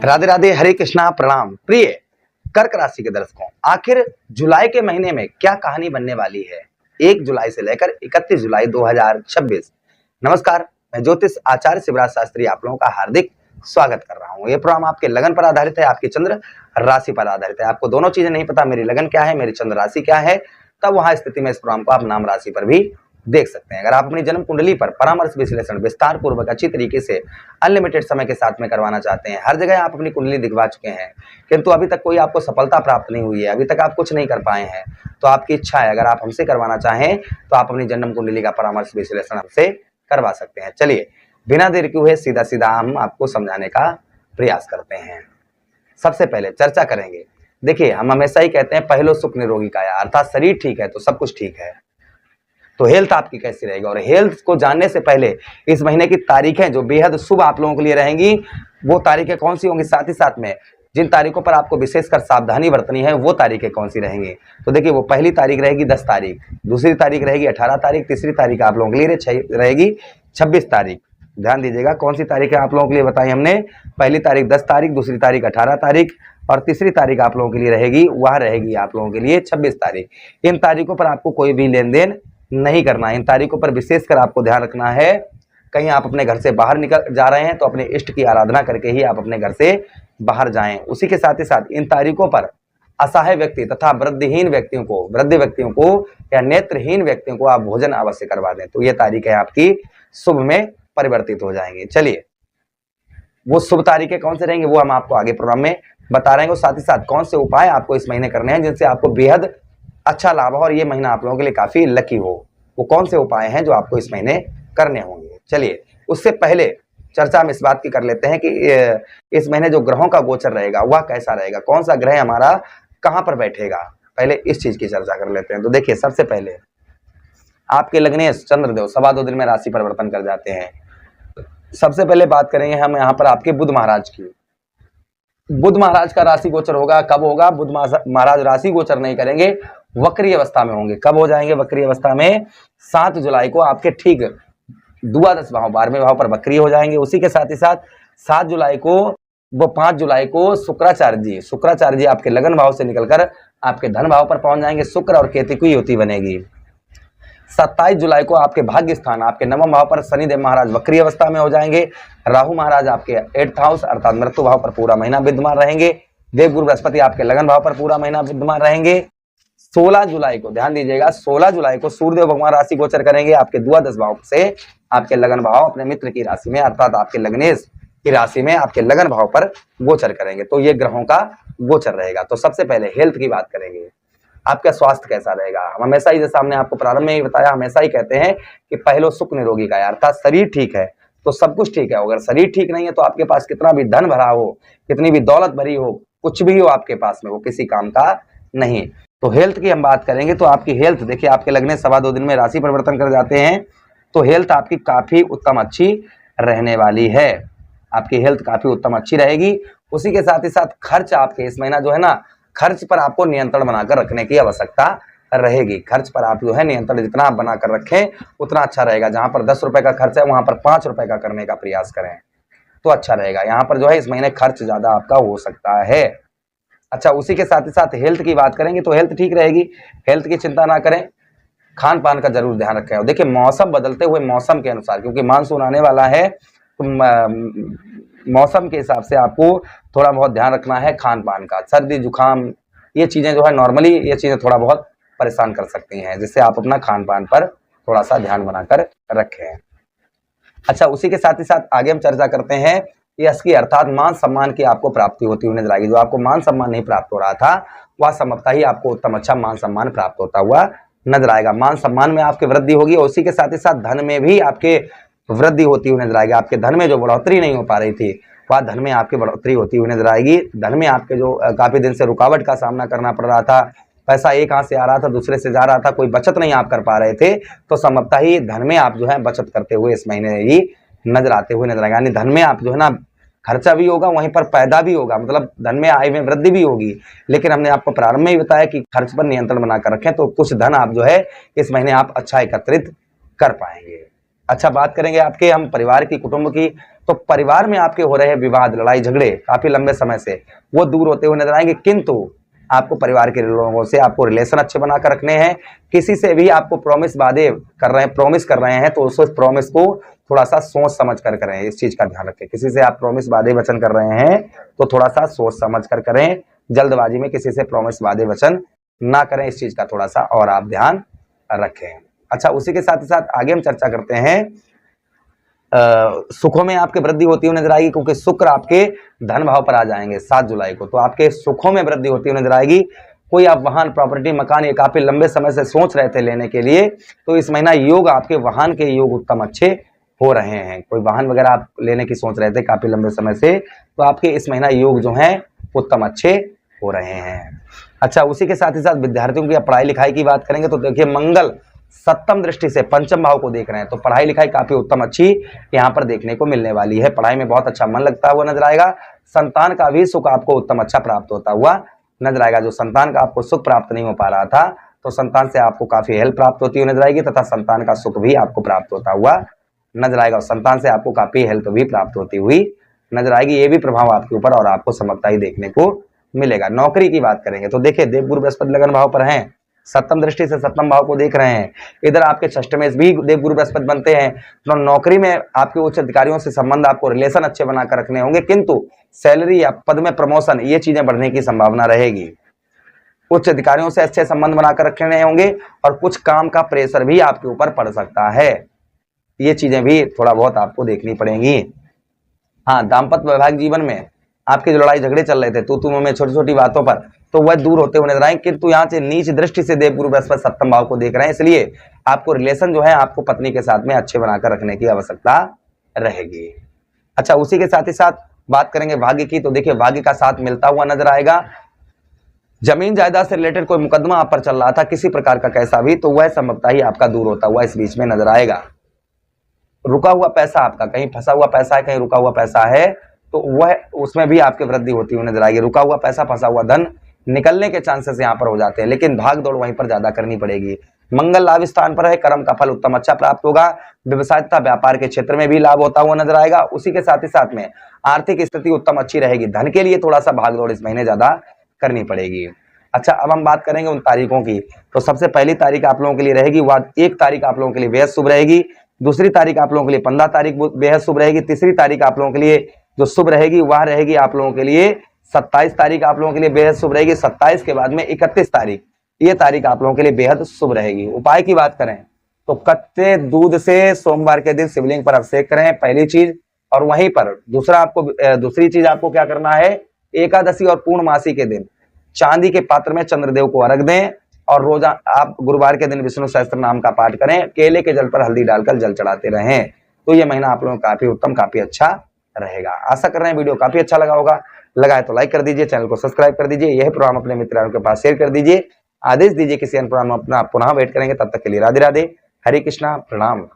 राधे राधे, हरे कृष्णा, प्रणाम। प्रिय कर्क राशि के दर्शकों, आखिर जुलाई के महीने में क्या कहानी बनने वाली है 1 जुलाई से लेकर 31 जुलाई 2026। नमस्कार, मैं ज्योतिष आचार्य शिवराज शास्त्री आप लोगों का हार्दिक स्वागत कर रहा हूँ। ये प्रोग्राम आपके लगन पर आधारित है, आपकी चंद्र राशि पर आधारित है। आपको दोनों चीजें नहीं पता, मेरी लगन क्या है, मेरी चंद्र राशि क्या है, तब वहां स्थिति में इस प्रोग्राम को आप नाम राशि पर भी देख सकते हैं। अगर आप अपनी जन्म कुंडली पर परामर्श विश्लेषण विस्तार पूर्वक अच्छी तरीके से अनलिमिटेड समय के साथ में करवाना चाहते हैं, हर जगह आप अपनी कुंडली दिखवा चुके हैं किंतु अभी तक कोई आपको सफलता प्राप्त नहीं हुई है, अभी तक आप कुछ नहीं कर पाए हैं, तो आपकी इच्छा है अगर आप हमसे करवाना चाहें तो आप अपनी जन्म कुंडली का परामर्श विश्लेषण हमसे करवा सकते हैं। चलिए बिना देर किए हुए सीधा सीधा हम आपको समझाने का प्रयास करते हैं। सबसे पहले चर्चा करेंगे। देखिए, हम हमेशा ही कहते हैं पहलो सुख निरोगी काया, अर्थात शरीर ठीक है तो सब कुछ ठीक है। तो हेल्थ आपकी कैसी रहेगी, और हेल्थ को जानने से पहले इस महीने की तारीखें जो बेहद शुभ आप लोगों के लिए रहेंगी, वो तारीखें कौन सी होंगी, साथ ही साथ में जिन तारीखों पर आपको विशेषकर सावधानी बरतनी है वो तारीखें कौन सी रहेंगी। तो देखिए, वो पहली तारीख रहेगी 10 तारीख, दूसरी तारीख रहेगी 18 तारीख, तीसरी तारीख आप लोगों के लिए रहेगी 26 तारीख। ध्यान दीजिएगा, कौन सी तारीखें आप लोगों के लिए बताई हमने। पहली तारीख 10 तारीख, दूसरी तारीख 18 तारीख और तीसरी तारीख आप लोगों के लिए रहेगी, वह रहेगी आप लोगों के लिए 26 तारीख। इन तारीखों पर आपको कोई भी लेन देन नहीं करना है। इन तारीखों पर विशेषकर आपको ध्यान रखना है, कहीं आप अपने घर से बाहर निकल जा रहे हैं तो अपने इष्ट की आराधना करके ही आप अपने घर से बाहर जाएं। उसी के साथ ही साथ इन तारीखों पर असहाय व्यक्ति तथा वृद्धहीन व्यक्तियों को, वृद्ध व्यक्तियों को या नेत्रहीन व्यक्तियों को आप भोजन अवश्य करवा दें, तो ये तारीखें आपकी शुभ में परिवर्तित हो जाएंगी। चलिए, वो शुभ तारीखें कौन से रहेंगे वो हम आपको आगे प्रोग्राम में बता रहे हैं, और साथ ही साथ कौन से उपाय आपको इस महीने करने हैं जिनसे आपको बेहद अच्छा लाभ हो और ये महीना आप लोगों के लिए काफी लकी हो। वो कौन से उपाय हैं जो आपको इस महीने करने होंगे। चलिए, उससे पहले चर्चा हम इस बात की कर लेते हैं कि इस महीने जो ग्रहों का गोचर रहेगा वह कैसा रहेगा, कौन सा ग्रह हमारा कहां पर बैठेगा, पहले इस चीज की चर्चा कर लेते हैं। तो देखिए, सबसे पहले आपके लग्नेश चंद्रदेव 2.25 दिन में राशि परिवर्तन कर जाते हैं। सबसे पहले बात करेंगे हम यहाँ पर आपके बुध महाराज की। बुध महाराज का राशि गोचर होगा, कब होगा। बुध महाराज राशि गोचर नहीं करेंगे, वक्री अवस्था में होंगे। कब हो जाएंगे वक्री अवस्था में, 7 जुलाई को आपके ठीक द्वादश भाव 12वें भाव पर वक्री हो जाएंगे। उसी के साथ ही साथ 7 जुलाई को वो 5 जुलाई को शुक्राचार्य जी आपके लगन भाव से निकलकर आपके धन भाव पर पहुंच जाएंगे। शुक्र और केतु की युति बनेगी। 27 जुलाई को आपके भाग्य स्थान आपके 9वें भाव पर शनिदेव महाराज वक्री अवस्था में हो जाएंगे। राहु महाराज आपके 8th हाउस अर्थात मृत्यु भाव पर पूरा महीना विद्यमान रहेंगे। देवगुरु बृहस्पति आपके लगन भाव पर पूरा महीना विद्यमान रहेंगे। 16 जुलाई को ध्यान दीजिएगा, 16 जुलाई को सूर्यदेव भगवान राशि गोचर करेंगे आपके द्वादश भाव से आपके लगन भाव अपने मित्र की राशि में अर्थात आपके लग्नेश की राशि में आपके लगन भाव पर गोचर करेंगे। तो ये ग्रहों का गोचर रहेगा। तो सबसे पहले हेल्थ की बात करेंगे, आपका स्वास्थ्य कैसा रहेगा। हम हमेशा ही, जैसा हमने आपको प्रारंभ में ही बताया, हमेशा ही कहते हैं कि पहलो सुख निरोगी काया, अर्थात शरीर ठीक है तो सब कुछ ठीक है। अगर शरीर ठीक नहीं है तो आपके पास कितना भी धन भरा हो, कितनी भी दौलत भरी हो, कुछ भी हो आपके पास में, वो किसी काम का नहीं। तो हेल्थ की हम बात करेंगे तो आपकी हेल्थ देखिए, आपके लगने 2.25 दिन में राशि परिवर्तन कर जाते हैं तो हेल्थ आपकी काफी उत्तम अच्छी रहने वाली है। आपकी हेल्थ काफी उत्तम अच्छी रहेगी। उसी के साथ ही साथ खर्च आपके इस महीना जो है ना, खर्च पर आपको नियंत्रण बनाकर रखने की आवश्यकता रहेगी। खर्च पर आप जो है नियंत्रण जितना आप बनाकर रखें उतना अच्छा रहेगा। जहां पर 10 रुपए का खर्च है वहां पर 5 रुपए का करने का प्रयास करें तो अच्छा रहेगा। यहाँ पर जो है इस महीने खर्च ज्यादा आपका हो सकता है। अच्छा, उसी के साथ ही साथ हेल्थ की बात करेंगे तो हेल्थ ठीक रहेगी, हेल्थ की चिंता ना करें। खान पान का जरूर ध्यान रखें। और देखिए, मौसम बदलते हुए मौसम के अनुसार, क्योंकि मानसून आने वाला है तो मौसम के हिसाब से आपको थोड़ा बहुत ध्यान रखना है खान पान का। सर्दी जुकाम ये चीजें जो है नॉर्मली ये चीजें थोड़ा बहुत परेशान कर सकती हैं, जिससे आप अपना खान पान पर थोड़ा सा ध्यान बनाकर रखें। अच्छा, उसी के साथ ही साथ आगे हम चर्चा करते हैं यश की, अर्थात मान सम्मान की आपको प्राप्ति होती हुई नजर आएगी। जो आपको मान सम्मान नहीं प्राप्त हो रहा था वह संभवतः ही आपको उत्तम अच्छा मान सम्मान प्राप्त होता हुआ नजर आएगा। मान सम्मान में आपकी वृद्धि होगी और उसी के साथ ही साथ धन में भी आपके वृद्धि होती हुई नजर आएगी। आपके धन में जो बढ़ोतरी नहीं हो पा रही थी वह धन में आपकी बढ़ोतरी होती हुई नजर आएगी। धन में आपके जो काफी दिन से रुकावट का सामना करना पड़ रहा था, पैसा एक हाथ से आ रहा था दूसरे से जा रहा था, कोई बचत नहीं आप कर पा रहे थे, तो संभवतः ही धन में आप जो है बचत करते हुए इस महीने ही नजर आते हुए नजर आएगा। यानी धन में आप जो है ना खर्चा भी होगा, वहीं पर पैदा भी होगा, मतलब धन में आय में वृद्धि भी होगी। लेकिन हमने आपको प्रारंभ में ही बताया कि खर्च पर नियंत्रण बनाकर रखें तो कुछ धन आप जो है इस महीने आप अच्छा एकत्रित कर पाएंगे। अच्छा, बात करेंगे आपके हम परिवार की, कुटुंब की। तो परिवार में आपके हो रहे विवाद, लड़ाई झगड़े काफी लंबे समय से, वो दूर होते हुए नजर आएंगे। किंतु आपको परिवार के लोगों से आपको रिलेशन अच्छे बनाकर रखने हैं। किसी से भी आपको प्रॉमिस वादे कर रहे हैं, प्रॉमिस कर रहे हैं, तो उस प्रॉमिस को थोड़ा सा सोच समझ कर करें। इस चीज का ध्यान रखें। किसी से आप प्रॉमिस वादे वचन कर रहे हैं तो थोड़ा सा सोच समझ कर करें। जल्दबाजी में किसी से प्रॉमिस वादे वचन ना करें, इस चीज का थोड़ा सा और आप ध्यान रखें। अच्छा, उसी के साथ ही साथ आगे हम चर्चा करते हैं। सुखों में आपके वृद्धि होती हुई नजर आएगी, क्योंकि शुक्र आपके धन भाव पर आ जाएंगे 7 जुलाई को, तो आपके सुखों में वृद्धि होती हुई नजर आएगी। कोई आप वाहन, प्रॉपर्टी, मकान ये काफी लंबे समय से सोच रहे थे लेने के लिए, तो इस महीना योग आपके वाहन के योग उत्तम अच्छे हो रहे हैं। कोई वाहन वगैरह आप लेने की सोच रहे थे काफी लंबे समय से, तो आपके इस महीना योग जो है उत्तम अच्छे हो रहे हैं। अच्छा, उसी के साथ ही साथ विद्यार्थियों की पढ़ाई लिखाई की बात करेंगे तो देखिए, मंगल सप्तम दृष्टि से पंचम भाव को देख रहे हैं, तो पढ़ाई लिखाई काफी उत्तम अच्छी यहाँ पर देखने को मिलने वाली है। पढ़ाई में बहुत अच्छा मन लगता हुआ नजर आएगा। संतान का भी सुख आपको उत्तम अच्छा प्राप्त होता हुआ नजर आएगा। जो संतान का आपको सुख प्राप्त नहीं हो पा रहा था, तो संतान से आपको काफी हेल्प प्राप्त होती हुई नजर आएगी, तथा संतान का सुख भी आपको प्राप्त होता हुआ नजर आएगा। और संतान से आपको काफी हेल्प भी प्राप्त होती हुई नजर आएगी। ये भी प्रभाव आपके ऊपर और आपको समर्थता ही देखने को मिलेगा। नौकरी की बात करेंगे तो देखिए, देवगुरु बृहस्पति लगन भाव पर हैं, सप्तम दृष्टि से सप्तम भाव को देख रहे हैं। इधर आपके षष्ठमेश भी देवगुरु बृहस्पति बनते हैं, तो नौकरी में आपके उच्च अधिकारियों से संबंध, आपको रिलेशन अच्छे बनाकर रखने होंगे, किंतु सैलरी या पद में प्रमोशन ये चीजें बढ़ने की संभावना रहेगी। उच्च अधिकारियों से अच्छे संबंध बनाकर रखने होंगे, और कुछ काम का प्रेशर भी आपके ऊपर पड़ सकता है। ये चीजें भी थोड़ा बहुत आपको देखनी पड़ेंगी। हाँ, दाम्पत्य वैवाहिक जीवन में आपके जो लड़ाई झगड़े चल रहे थे तू में छोटी छोटी बातों पर, तो वह दूर होते हुए नजर आएंगे। किंतु यहाँ से नीच दृष्टि से देवगुरु बृहस्पति सप्तम भाव को देख रहे हैं, इसलिए आपको रिलेशन जो है आपको पत्नी के साथ में अच्छे बनाकर रखने की आवश्यकता रहेगी। अच्छा, उसी के साथ ही साथ बात करेंगे भाग्य की, तो देखिए भाग्य का साथ मिलता हुआ नजर आएगा। जमीन जायदाद से रिलेटेड कोई मुकदमा आप पर चल रहा था किसी प्रकार का कैसा भी, तो वह संभवतः ही आपका दूर होता हुआ इस बीच में नजर आएगा। रुका हुआ पैसा आपका, कहीं फंसा हुआ पैसा है, कहीं रुका हुआ पैसा है, तो वह उसमें भी आपकी वृद्धि होती हुई नजर आएगी। रुका हुआ पैसा, फंसा हुआ धन निकलने के चांसेस यहाँ पर हो जाते हैं, लेकिन भाग दौड़ वहीं पर ज्यादा करनी पड़ेगी। मंगल लाभ स्थान पर है, कर्म का फल उत्तम अच्छा प्राप्त होगा। व्यवसाय तथा व्यापार के क्षेत्र में भी लाभ होता हुआ नजर आएगा। उसी के साथ ही साथ में आर्थिक स्थिति उत्तम अच्छी रहेगी। धन के लिए थोड़ा सा भाग दौड़ इस महीने ज्यादा करनी पड़ेगी। अच्छा, अब हम बात करेंगे उन तारीखों की, तो सबसे पहली तारीख आप लोगों के लिए रहेगी, वह 1 तारीख आप लोगों के लिए बेहद शुभ रहेगी। दूसरी तारीख आप लोगों के लिए 15 तारीख बेहद शुभ रहेगी। तीसरी तारीख आप लोगों के लिए जो शुभ रहेगी वह रहेगी आप लोगों के लिए 27 तारीख आप लोगों के लिए बेहद शुभ रहेगी। 27 के बाद में 31 तारीख, ये तारीख आप लोगों के लिए बेहद शुभ रहेगी। उपाय की बात करें तो कच्चे दूध से सोमवार के दिन शिवलिंग पर अभिषेक करें, पहली चीज। और वहीं पर दूसरी चीज आपको क्या करना है, एकादशी और पूर्णमासी के दिन चांदी के पात्र में चंद्रदेव को अर्घ दें, और रोजा आप गुरुवार के दिन विष्णु सहस्त्र नाम का पाठ करें। केले के जल पर हल्दी डालकर जल चढ़ाते रहें, तो ये महीना आप लोगों को काफी उत्तम, काफी अच्छा रहेगा। आशा कर रहे हैं वीडियो काफी अच्छा लगा होगा। लगा है तो लाइक कर दीजिए, चैनल को सब्सक्राइब कर दीजिए, यह प्रोग्राम अपने मित्रों के पास शेयर कर दीजिए। आदेश दीजिए किसी अन्य प्रोग्राम में अपना पुनः वेट करेंगे। तब तक के लिए राधे राधे, हरे कृष्णा, प्रणाम।